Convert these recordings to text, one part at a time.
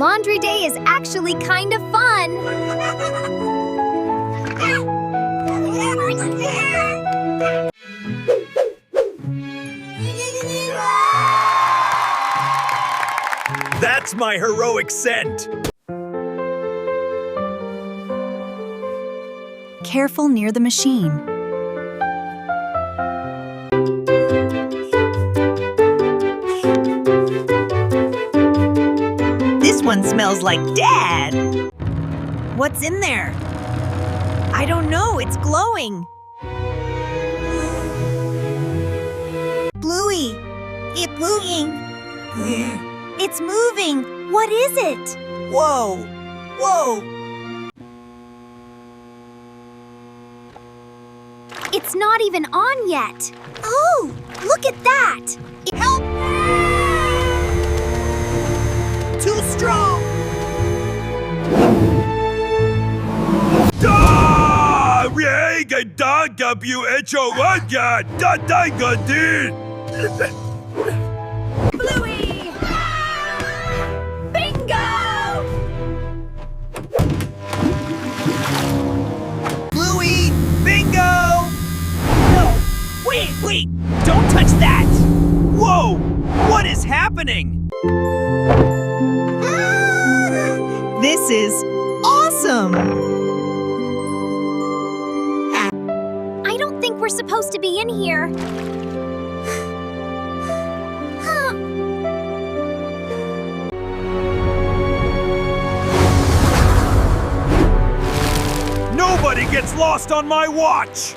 Laundry day is actually kind of fun. That's my heroic scent. Careful near the machine. This one smells like Dad. What's in there? I don't know, it's glowing. Bluey, it's moving. It's moving. What is it? Whoa, whoa. It's not even on yet. Oh, look at that. Help! Too strong. Bluey! Bingo! Bluey, bingo! No, wait, don't touch that! Whoa! What is happening? This is awesome! I don't think we're supposed to be in here. Nobody gets lost on my watch!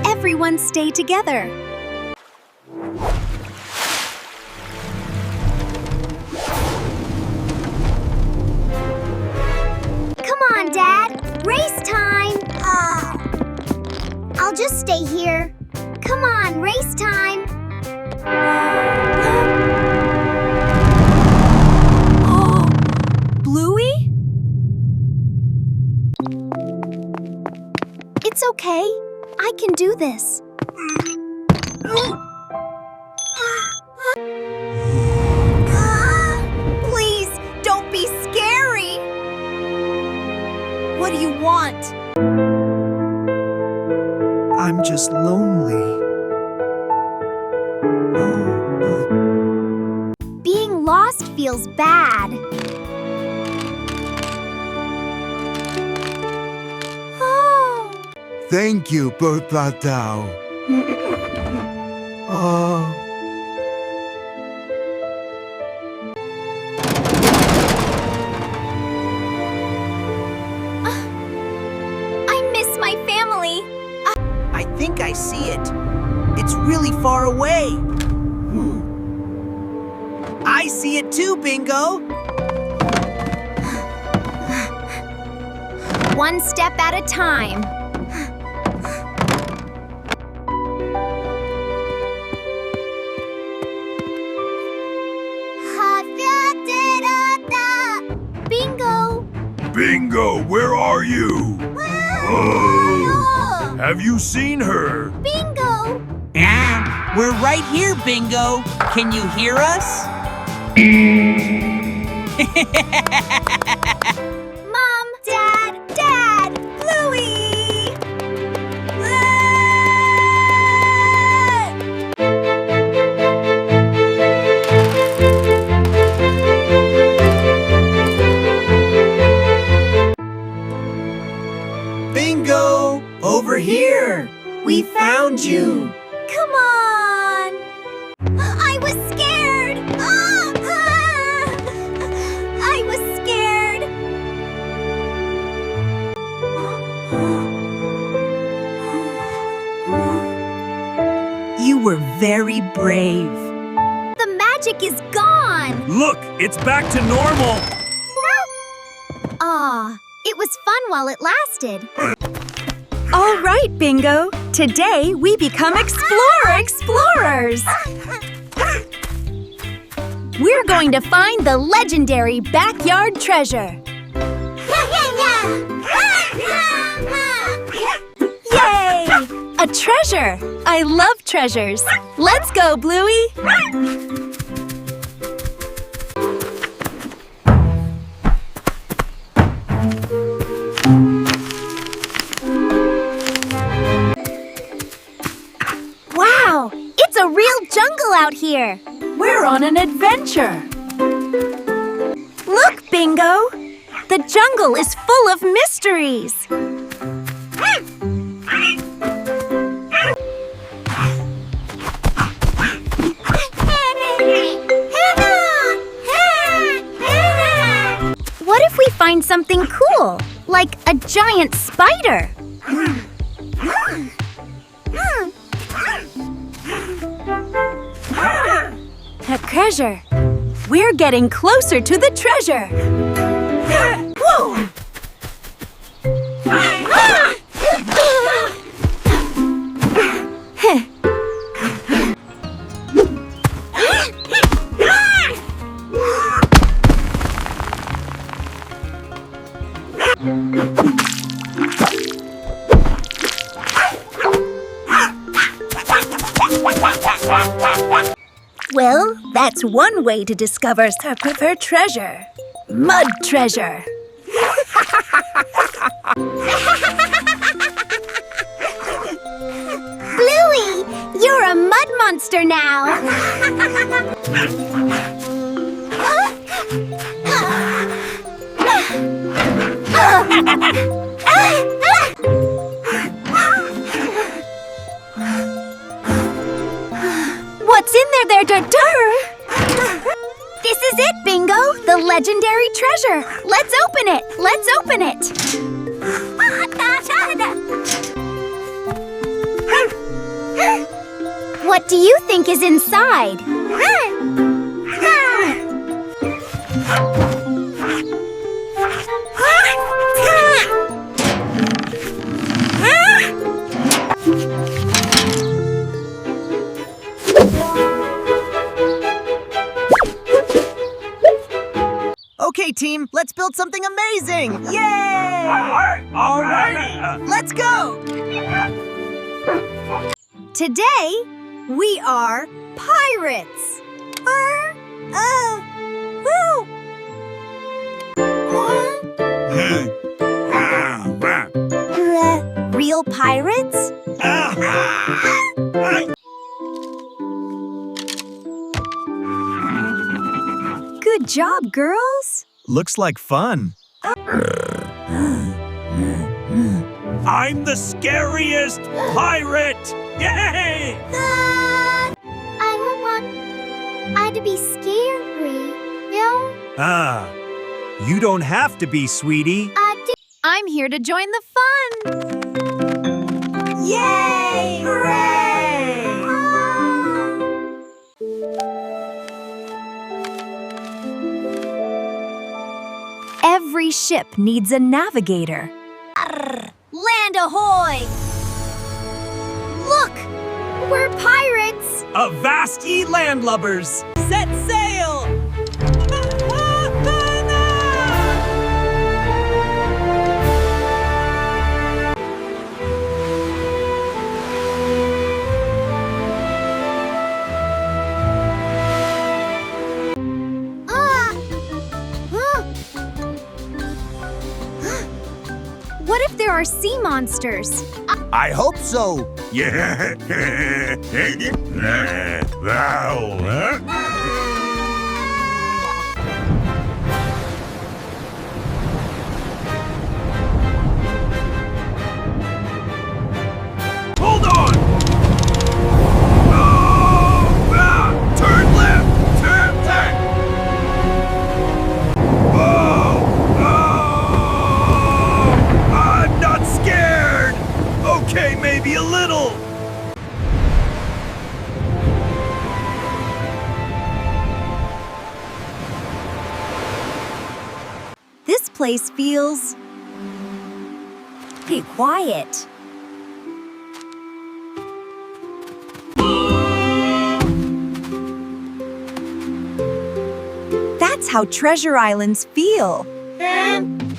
Everyone stay together. Come on, Dad. Race time. I'll just stay here. Come on, race time. Bluey? It's okay. I can do this. Please, don't be scary! What do you want? I'm just lonely. Being lost feels bad. Oh. Thank you, Bird Patao. I miss my family. I think I see it. It's really far away. I see it too, Bingo. One step at a time. Bingo! Bingo, where are you? Oh, have you seen her? Bingo! We're right here, Bingo. Can you hear us? Mom! Dad! Bluey! Bingo! Over here! We found you! Come on! I was scared! I was scared! You were very brave. The magic is gone! Look, it's back to normal. Aw, it was fun while it lasted. All right, Bingo. Today we become explorers. We're going to find the legendary backyard treasure. Yay! A A treasure! I love treasures. Let's go, Bluey! Wow! It's a real jungle out here! We're on an adventure! Look, Bingo! The jungle is full of mysteries! What if we find something cool, like a giant spider? A treasure! We're getting closer to the treasure! Whoa! Well, that's one way to discover her treasure. Mud treasure. Bluey, you're a mud monster now. What's in there, This is it, Bingo! The legendary treasure! Let's open it! Let's open it! What do you think is inside? Okay, team, let's build something amazing! Yay! All right. Let's go! Today, we are pirates. Real pirates? Good job, girls. Looks like fun. I'm the scariest pirate! Yay! I don't want I to be scary. No, You don't have to be, sweetie. I'm here to join the fun! Yay! Hooray! Every ship needs a navigator. Land ahoy! Look, we're pirates. Avasti landlubbers! Set sail! What if there are sea monsters? I hope so. Yeah. Hold on! Turn left! Turn left! I'm not scared! Okay, maybe a little! This place feels... quiet. That's how treasure islands feel.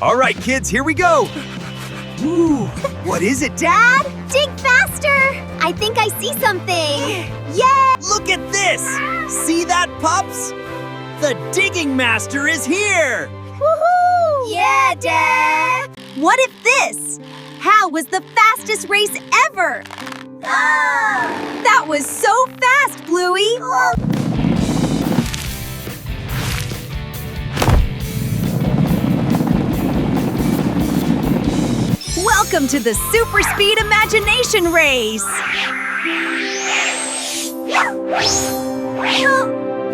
All right, kids, here we go! Ooh, what is it, Dad? Dig faster! I think I see something! Yay! Look at this! See that, pups? The digging master is here! Woohoo! Yeah, Dad! What if this? How was the fastest race ever? That was so fast, Bluey! Welcome to the Super Speed Imagination Race!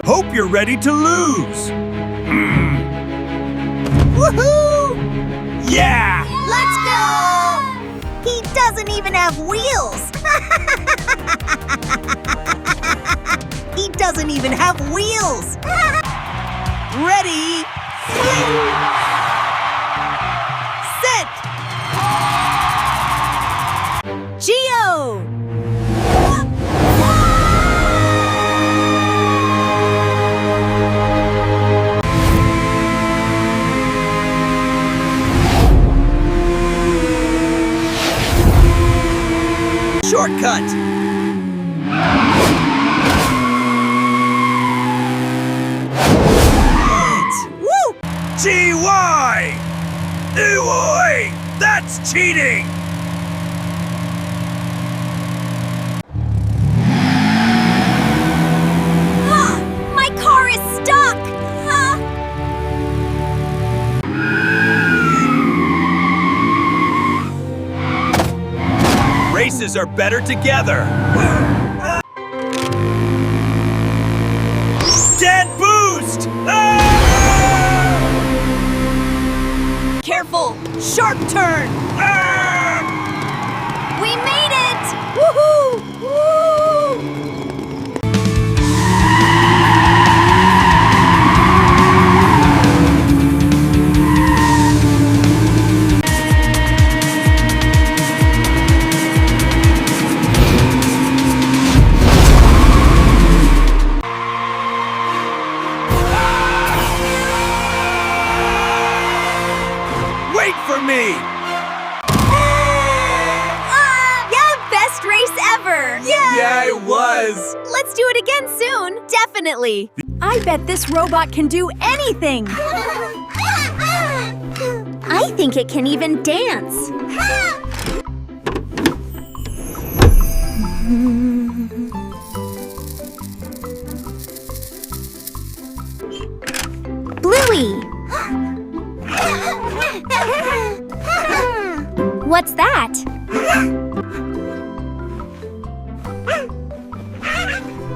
Hope you're ready to lose! Woohoo! Yeah! Let's go! He doesn't even have wheels! He doesn't even have wheels! Ready? Set! Geo! Shortcut! Woo! GY! Ewoy! That's cheating! My car is stuck! Races are better together! Dead boost! Ah! Careful! Sharp turn! Ah! We made it! Woohoo! Woo! Wait for me! Yeah, best race ever! Yeah, it was! Let's do it again soon! Definitely! I bet this robot can do anything! I think it can even dance! Bluey! What's that?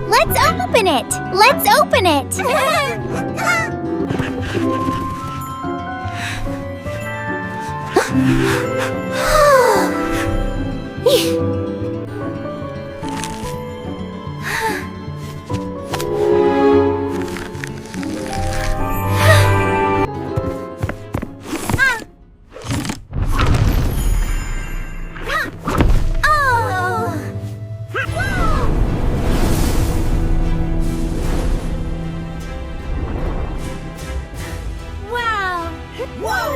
Let's open it! Let's open it! Wow! Whoa!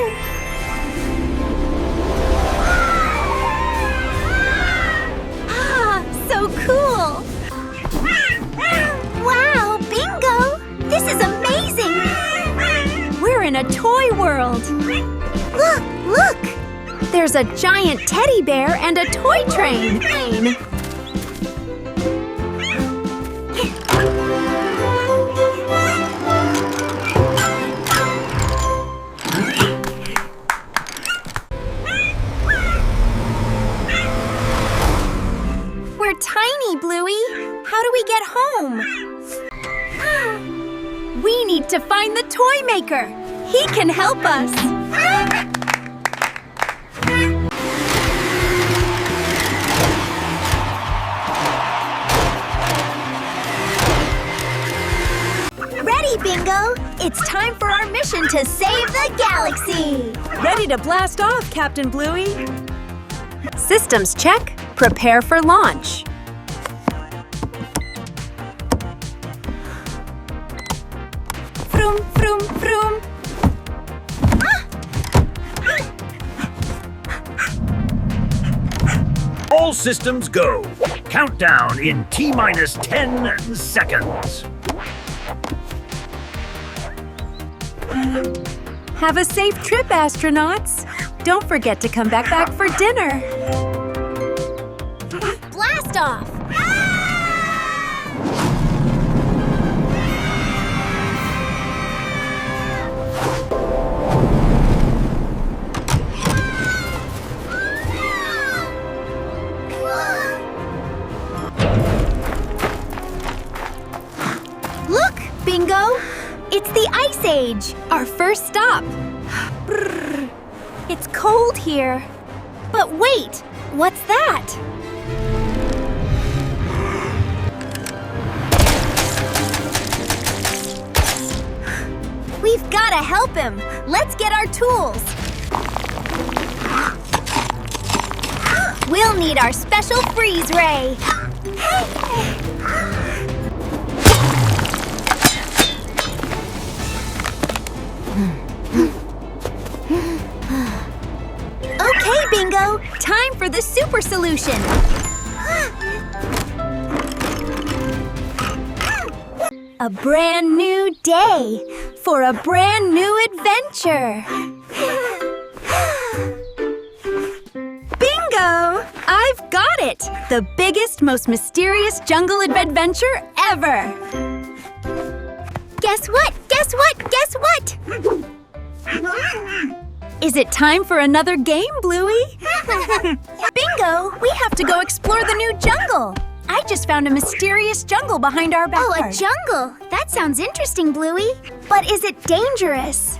So cool! Wow, bingo! This is amazing! We're in a toy world! Look, look! There's a giant teddy bear and a toy train! We're tiny, Bluey! How do we get home? We need to find the toy maker! He can help us! Ready, Bingo! It's time for our mission to save the galaxy! Ready to blast off, Captain Bluey! Systems check. Prepare for launch. Vroom, vroom, vroom. All All systems go. Countdown in T-minus 10 seconds. Have a safe trip, astronauts. Don't forget to come back for dinner. Blast off! Look, Bingo! It's the Ice Age, our first stop. Brrr. It's cold here. But wait, what's that? We've got to help him. Let's get our tools. We'll need our special freeze ray. Okay, Bingo, time for the super solution. A brand new day for a brand new adventure. Bingo! I've got it! The biggest, most mysterious jungle adventure ever! Guess what? Guess what? Guess what? Is it time for another game, Bluey? Bingo! We have to go explore the new jungle! I just found a mysterious jungle behind our backyard. Oh, a jungle! That sounds interesting, Bluey. But is it dangerous?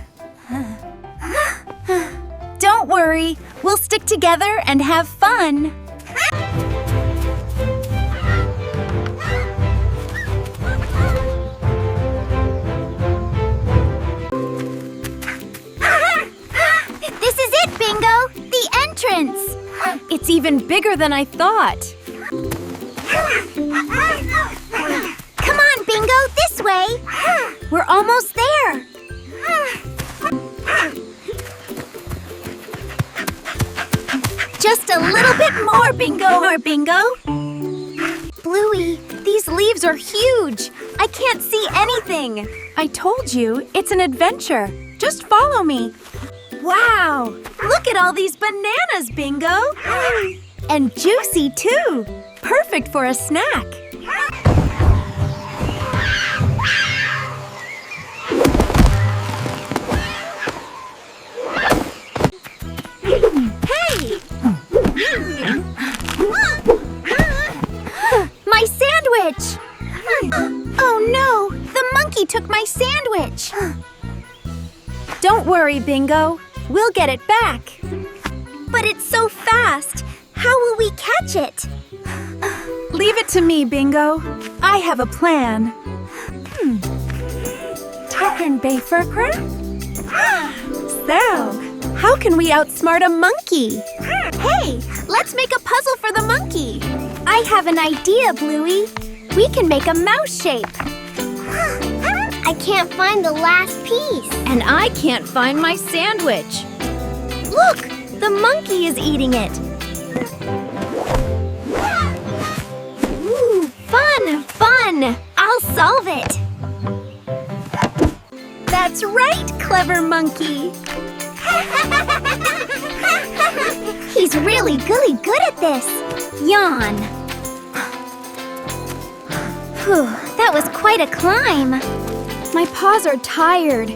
Don't worry. We'll stick together and have fun. This is it, Bingo! The entrance! It's even bigger than I thought. Come on, Bingo, this way! We're almost there. Just a little bit more, Bingo. Bluey, these leaves are huge. I can't see anything. I told you, it's an adventure. Just follow me. Wow, look at all these bananas, Bingo. And juicy, too. Perfect for a snack. Hey! My sandwich! Oh no, the monkey took my sandwich. Don't worry, Bingo. We'll get it back. But it's so fast. How will we catch it? Leave it to me, Bingo. I have a plan. Turn Bayfurcra? So, how can we outsmart a monkey? Hey, let's make a puzzle for the monkey. I have an idea, Bluey. We can make a mouse shape. I can't find the last piece. And I can't find my sandwich. Look, the monkey is eating it. Ooh, fun! I'll solve it. That's right, clever monkey. He's really good at this. Yawn. Whew, that was quite a climb. My paws are tired.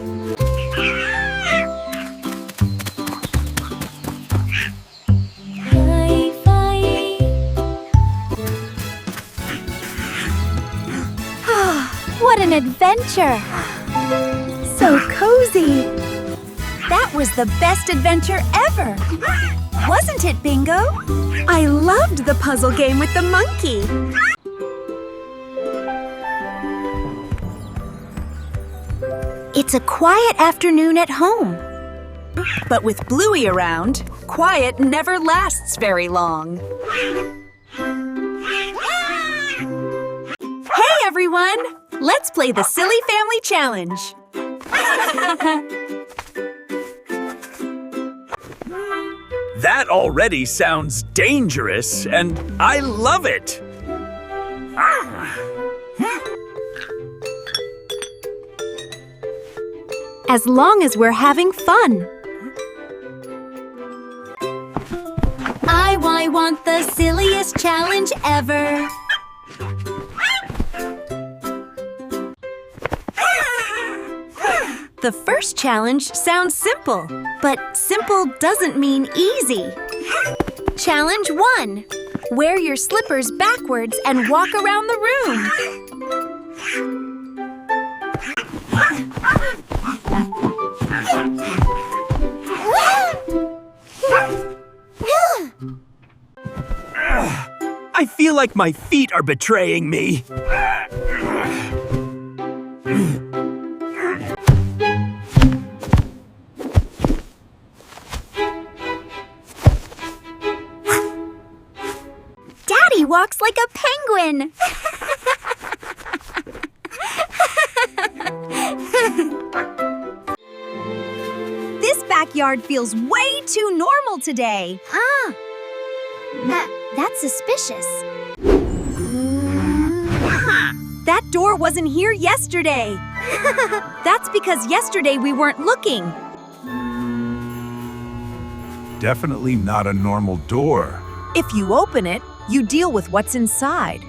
What an adventure! So cozy! That was the best adventure ever! Wasn't it, Bingo? I loved the puzzle game with the monkey! It's a quiet afternoon at home. But with Bluey around, quiet never lasts very long. Hey, everyone! Let's play the Silly Family Challenge. That already sounds dangerous, and I love it. As long as we're having fun. I want the silliest challenge ever. The first challenge sounds simple, but simple doesn't mean easy. Challenge 1. Wear your slippers backwards and walk around the room. I feel like my feet are betraying me. Daddy walks like a penguin. This backyard feels way too normal today. That's suspicious. That door wasn't here yesterday. That's because yesterday we weren't looking. Definitely not a normal door. If you open it, you deal with what's inside.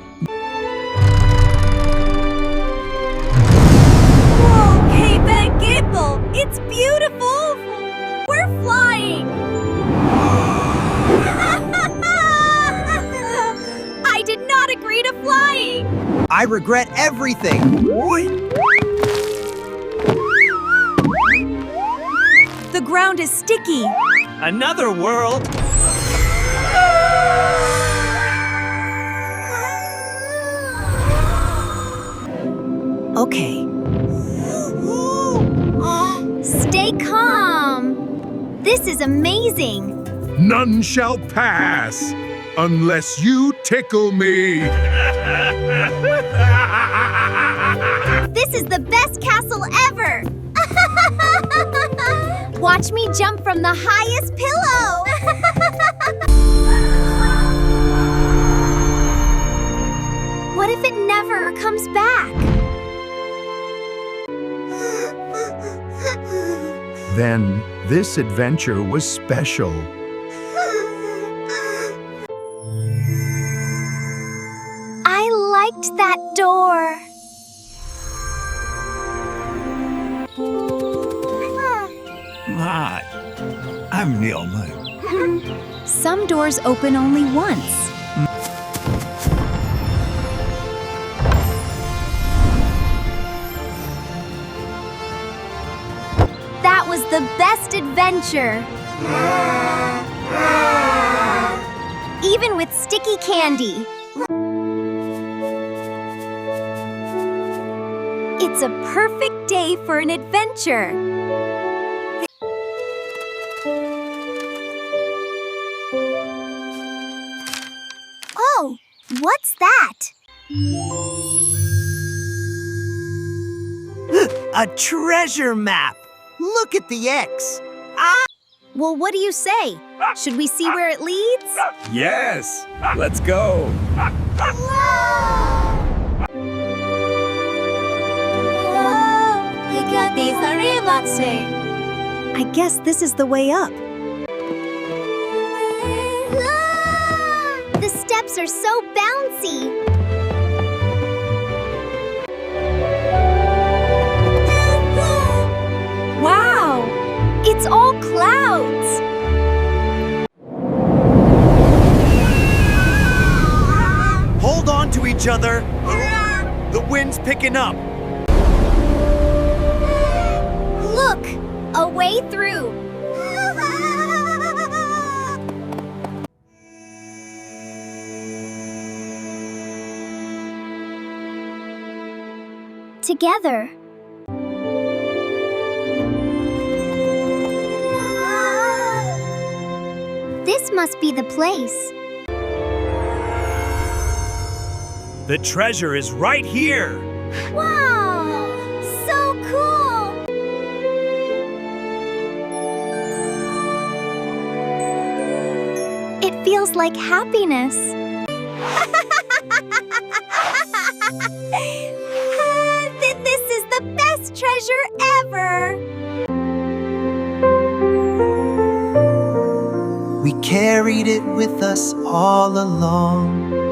Whoa, hey, Ben Gipple! It's beautiful! We're flying! I did not agree to flying! I regret everything. The ground is sticky. Another world. Okay. Stay calm. This is amazing. None shall pass unless you tickle me. This is the best castle ever. Watch me jump from the highest pillow. What if it never comes back? Then this adventure was special. I liked that door. Hi, I'm Neilman. Some doors open only once. That was the best adventure. Even with sticky candy. It's a perfect day for an adventure. Oh, what's that? A treasure map. Look at the X. Well, what do you say? Should we see where it leads? Yes, let's go. I guess this is the way up. The steps are so bouncy. Wow! It's all clouds! Hold on to each other. The wind's picking up. Look, a way through. Together. This must be the place. The treasure is right here. Wow! So cool! It feels like happiness. This is the best treasure ever! We carried it with us all along.